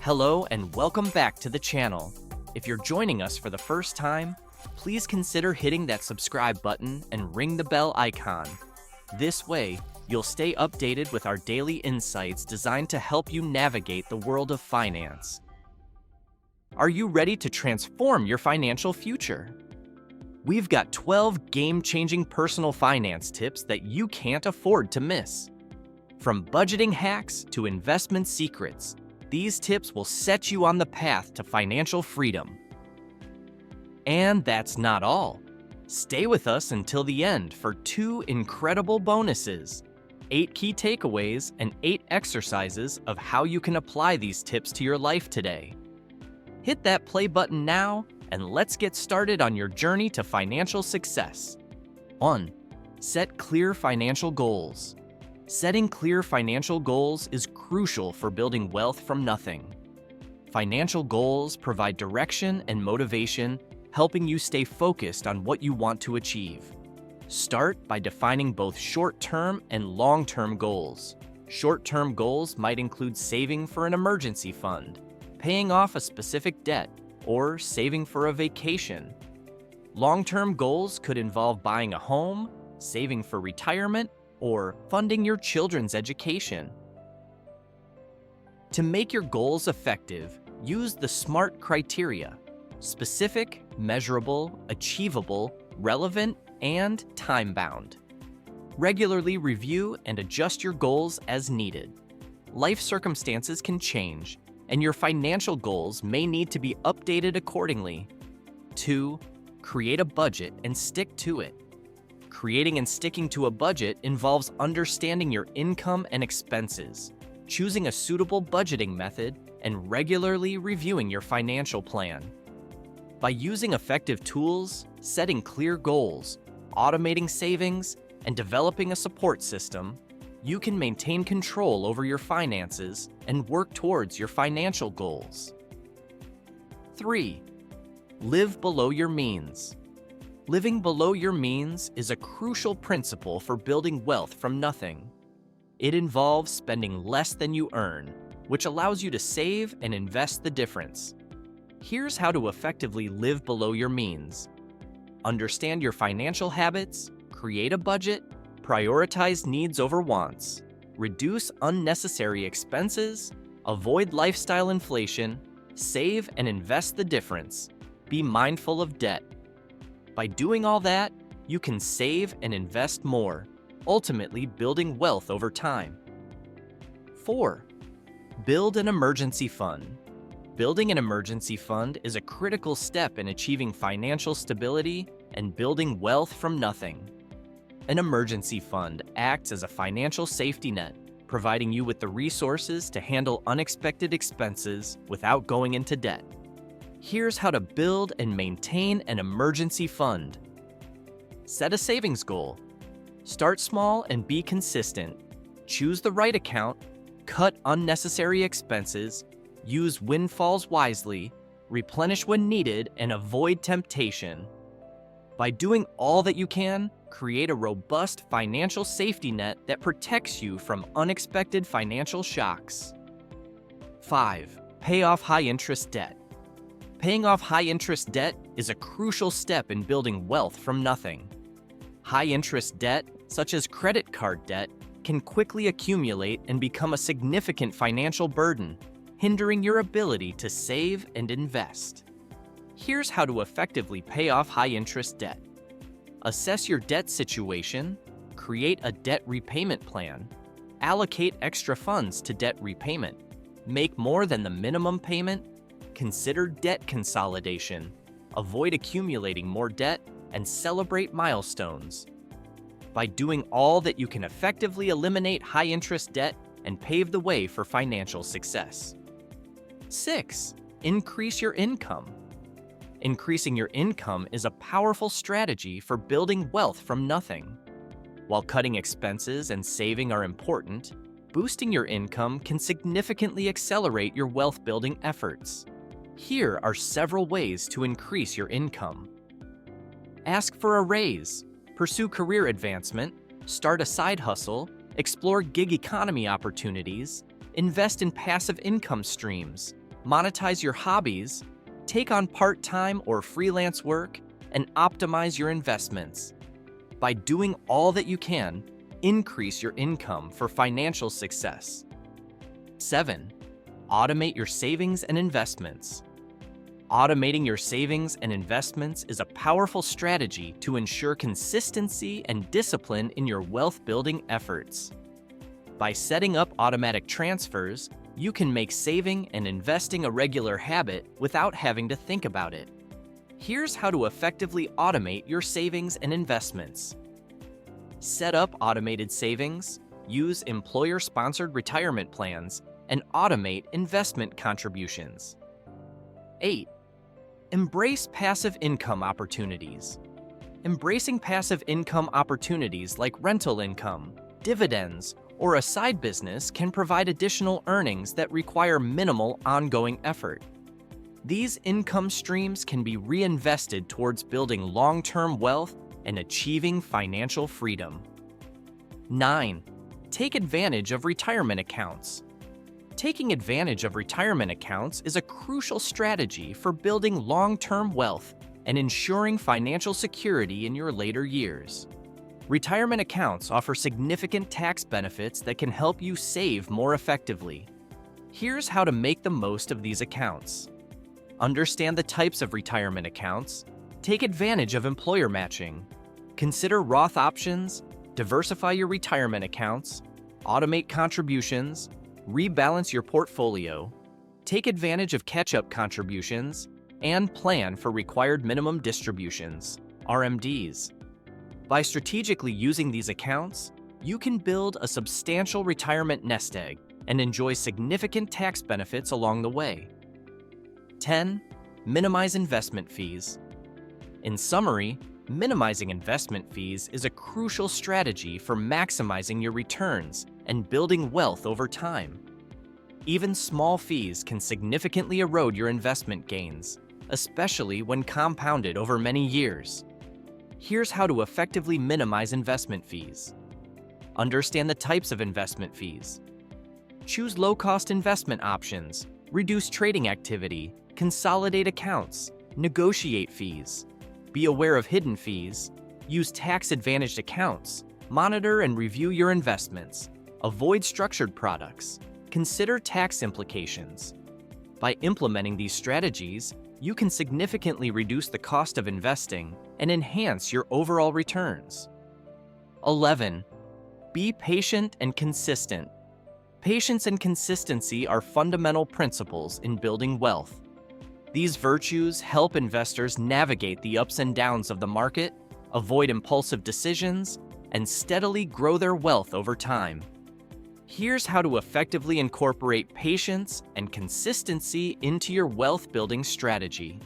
Hello and welcome back to the channel. If you're joining us for the first time, please consider hitting that subscribe button and ring the bell icon. This way, you'll stay updated with our daily insights designed to help you navigate the world of finance. Are you ready to transform your financial future? We've got 12 game-changing personal finance tips that you can't afford to miss. From budgeting hacks to investment secrets, these tips will set you on the path to financial freedom. And that's not all. Stay with us until the end for 2 incredible bonuses, 8 key takeaways, and 8 exercises of how you can apply these tips to your life today. Hit that play button now, and let's get started on your journey to financial success. 1. Set clear financial goals. Setting clear financial goals is crucial for building wealth from nothing. Financial goals provide direction and motivation, helping you stay focused on what you want to achieve. Start by defining both short-term and long-term goals. Short-term goals might include saving for an emergency fund, paying off a specific debt, or saving for a vacation. Long-term goals could involve buying a home, saving for retirement, or funding your children's education. To make your goals effective, use the SMART criteria: specific, measurable, achievable, relevant, and time-bound. Regularly review and adjust your goals as needed. Life circumstances can change, and your financial goals may need to be updated accordingly. 2. Create a budget and stick to it. Creating and sticking to a budget involves understanding your income and expenses, choosing a suitable budgeting method, and regularly reviewing your financial plan. By using effective tools, setting clear goals, automating savings, and developing a support system, you can maintain control over your finances and work towards your financial goals. 3. Live below your means. Living below your means is a crucial principle for building wealth from nothing. It involves spending less than you earn, which allows you to save and invest the difference. Here's how to effectively live below your means. Understand your financial habits, create a budget, prioritize needs over wants, reduce unnecessary expenses, avoid lifestyle inflation, save and invest the difference, be mindful of debt. By doing all that, you can save and invest more, ultimately building wealth over time. 4. Build an emergency fund. Building an emergency fund is a critical step in achieving financial stability and building wealth from nothing. An emergency fund acts as a financial safety net, providing you with the resources to handle unexpected expenses without going into debt. Here's how to build and maintain an emergency fund. Set a savings goal. Start small and be consistent. Choose the right account, cut unnecessary expenses, use windfalls wisely, replenish when needed, and avoid temptation. By doing all that you can, create a robust financial safety net that protects you from unexpected financial shocks. 5. Pay off high-interest debt. Paying off high-interest debt is a crucial step in building wealth from nothing. High-interest debt, such as credit card debt, can quickly accumulate and become a significant financial burden, hindering your ability to save and invest. Here's how to effectively pay off high-interest debt. Assess your debt situation, create a debt repayment plan, allocate extra funds to debt repayment, make more than the minimum payment, consider debt consolidation, avoid accumulating more debt, and celebrate milestones. By doing all that, you can effectively eliminate high-interest debt and pave the way for financial success. 6. Increase your income. Increasing your income is a powerful strategy for building wealth from nothing. While cutting expenses and saving are important, boosting your income can significantly accelerate your wealth-building efforts. Here are several ways to increase your income. Ask for a raise, pursue career advancement, start a side hustle, explore gig economy opportunities, invest in passive income streams, monetize your hobbies, take on part-time or freelance work, and optimize your investments. By doing all that you can, increase your income for financial success. 7. Automate your savings and investments. Automating your savings and investments is a powerful strategy to ensure consistency and discipline in your wealth-building efforts. By setting up automatic transfers, you can make saving and investing a regular habit without having to think about it. Here's how to effectively automate your savings and investments. Set up automated savings, use employer-sponsored retirement plans, and automate investment contributions. 8. Embrace passive income opportunities. Embracing passive income opportunities like rental income, dividends, or a side business can provide additional earnings that require minimal ongoing effort. These income streams can be reinvested towards building long-term wealth and achieving financial freedom. 9. Take advantage of retirement accounts. Taking advantage of retirement accounts is a crucial strategy for building long-term wealth and ensuring financial security in your later years. Retirement accounts offer significant tax benefits that can help you save more effectively. Here's how to make the most of these accounts. Understand the types of retirement accounts. Take advantage of employer matching. Consider Roth options. Diversify your retirement accounts. Automate contributions. Rebalance your portfolio. Take advantage of catch-up contributions. And plan for required minimum distributions, RMDs. By strategically using these accounts, you can build a substantial retirement nest egg and enjoy significant tax benefits along the way. 10. Minimize investment fees. In summary, minimizing investment fees is a crucial strategy for maximizing your returns and building wealth over time. Even small fees can significantly erode your investment gains, especially when compounded over many years. Here's how to effectively minimize investment fees. Understand the types of investment fees. Choose low-cost investment options, reduce trading activity, consolidate accounts, negotiate fees. Be aware of hidden fees. Use tax-advantaged accounts. Monitor and review your investments. Avoid structured products. Consider tax implications. By implementing these strategies, you can significantly reduce the cost of investing and enhance your overall returns. 11. Be patient and consistent. Patience and consistency are fundamental principles in building wealth. These virtues help investors navigate the ups and downs of the market, avoid impulsive decisions, and steadily grow their wealth over time. Here's how to effectively incorporate patience and consistency into your wealth-building strategy.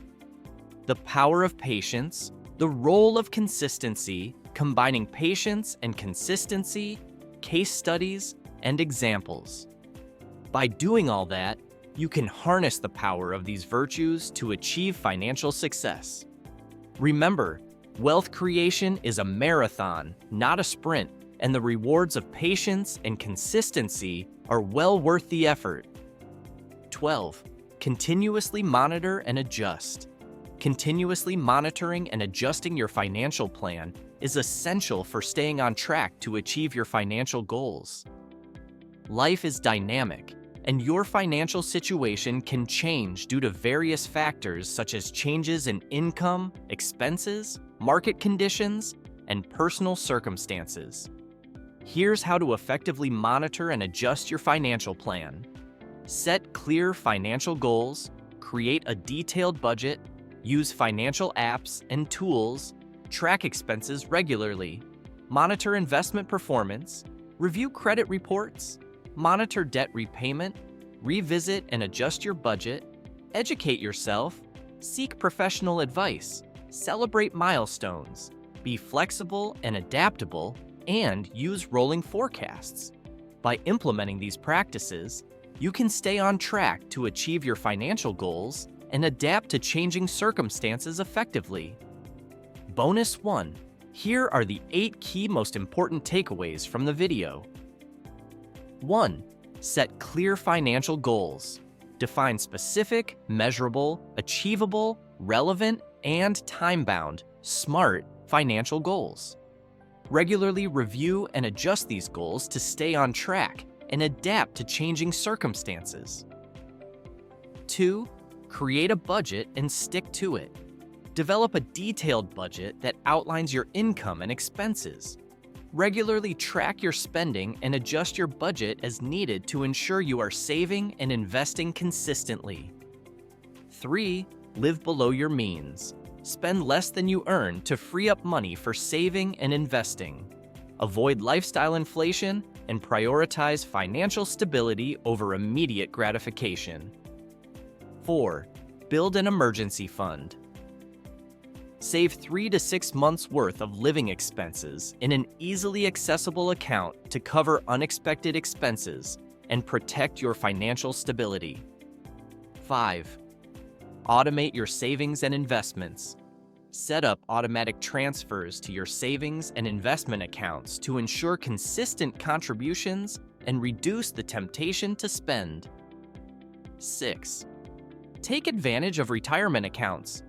The power of patience, the role of consistency, combining patience and consistency, case studies, and examples. By doing all that, you can harness the power of these virtues to achieve financial success. Remember, wealth creation is a marathon, not a sprint, and the rewards of patience and consistency are well worth the effort. 12. Continuously monitor and adjust. Continuously monitoring and adjusting your financial plan is essential for staying on track to achieve your financial goals. Life is dynamic, and your financial situation can change due to various factors such as changes in income, expenses, market conditions, and personal circumstances. Here's how to effectively monitor and adjust your financial plan. Set clear financial goals, create a detailed budget, use financial apps and tools, track expenses regularly, monitor investment performance, review credit reports, monitor debt repayment, revisit and adjust your budget, educate yourself, seek professional advice, celebrate milestones, be flexible and adaptable, and use rolling forecasts. By implementing these practices, you can stay on track to achieve your financial goals and adapt to changing circumstances effectively. Bonus 1. Here are the 8 key most important takeaways from the video. 1. Set clear financial goals. Define specific, measurable, achievable, relevant, and time-bound, SMART financial goals. Regularly review and adjust these goals to stay on track and adapt to changing circumstances. 2. Create a budget and stick to it. Develop a detailed budget that outlines your income and expenses. Regularly track your spending and adjust your budget as needed to ensure you are saving and investing consistently. 3. Live below your means. Spend less than you earn to free up money for saving and investing. Avoid lifestyle inflation and prioritize financial stability over immediate gratification. 4. Build an emergency fund. Save 3 to 6 months' worth of living expenses in an easily accessible account to cover unexpected expenses and protect your financial stability. 5. Automate your savings and investments. Set up automatic transfers to your savings and investment accounts to ensure consistent contributions and reduce the temptation to spend. 6. Take advantage of retirement accounts.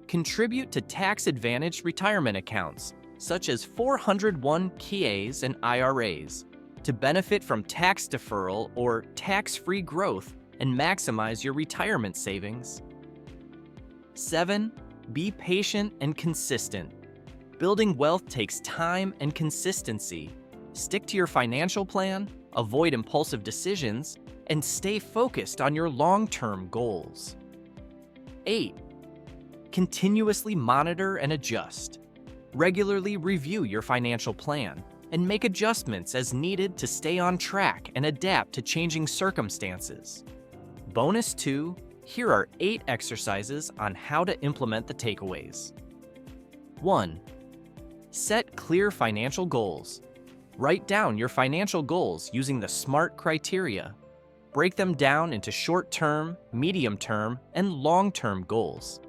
Contribute to tax-advantaged retirement accounts, such as 401(k)s and IRAs, to benefit from tax deferral or tax-free growth and maximize your retirement savings. 7. Be patient and consistent. Building wealth takes time and consistency. Stick to your financial plan, avoid impulsive decisions, and stay focused on your long-term goals. 8. Continuously monitor and adjust. Regularly review your financial plan and make adjustments as needed to stay on track and adapt to changing circumstances. Bonus 2, here are 8 exercises on how to implement the takeaways. 1. Set clear financial goals. Write down your financial goals using the SMART criteria. Break them down into short-term, medium-term, and long-term goals.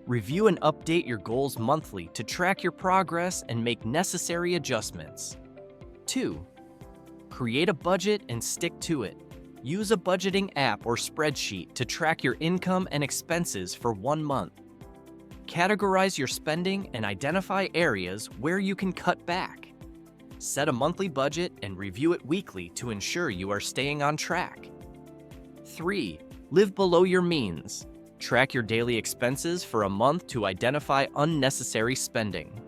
Review and update your goals monthly to track your progress and make necessary adjustments. 2. Create a budget and stick to it. Use a budgeting app or spreadsheet to track your income and expenses for 1 month. Categorize your spending and identify areas where you can cut back. Set a monthly budget and review it weekly to ensure you are staying on track. 3. Live below your means. Track your daily expenses for a month to identify unnecessary spending.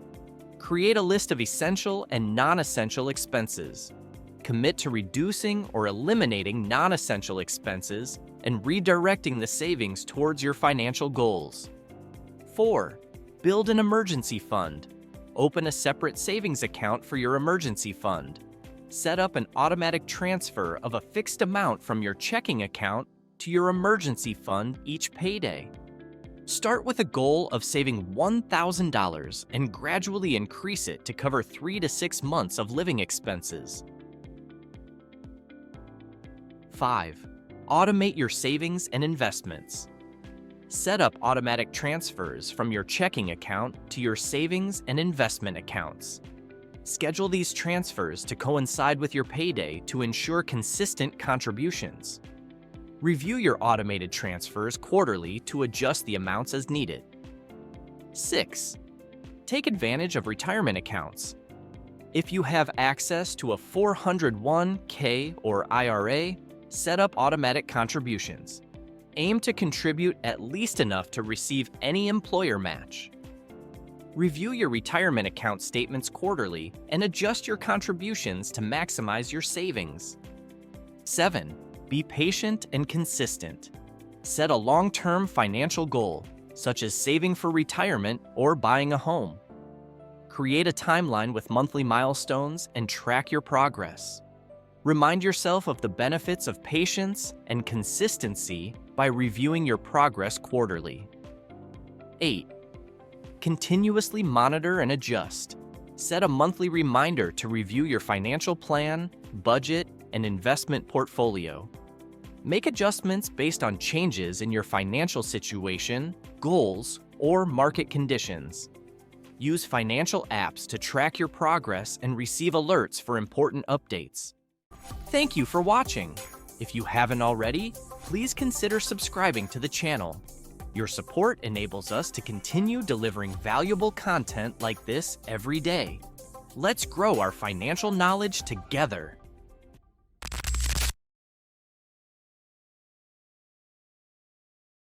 Create a list of essential and non-essential expenses. Commit to reducing or eliminating non-essential expenses and redirecting the savings towards your financial goals. 4. Build an emergency fund. Open a separate savings account for your emergency fund. Set up an automatic transfer of a fixed amount from your checking account to your emergency fund each payday. Start with a goal of saving $1,000 and gradually increase it to cover 3 to 6 months of living expenses. 5. Automate your savings and investments. Set up automatic transfers from your checking account to your savings and investment accounts. Schedule these transfers to coincide with your payday to ensure consistent contributions. Review your automated transfers quarterly to adjust the amounts as needed. 6. Take advantage of retirement accounts. If you have access to a 401(k) or IRA, set up automatic contributions. Aim to contribute at least enough to receive any employer match. Review your retirement account statements quarterly and adjust your contributions to maximize your savings. 7. Be patient and consistent. Set a long-term financial goal, such as saving for retirement or buying a home. Create a timeline with monthly milestones and track your progress. Remind yourself of the benefits of patience and consistency by reviewing your progress quarterly. 8. Continuously monitor and adjust. Set a monthly reminder to review your financial plan, budget, and investment portfolio. Make adjustments based on changes in your financial situation, goals, or market conditions. Use financial apps to track your progress and receive alerts for important updates. Thank you for watching. If you haven't already, please consider subscribing to the channel. Your support enables us to continue delivering valuable content like this every day. Let's grow our financial knowledge together.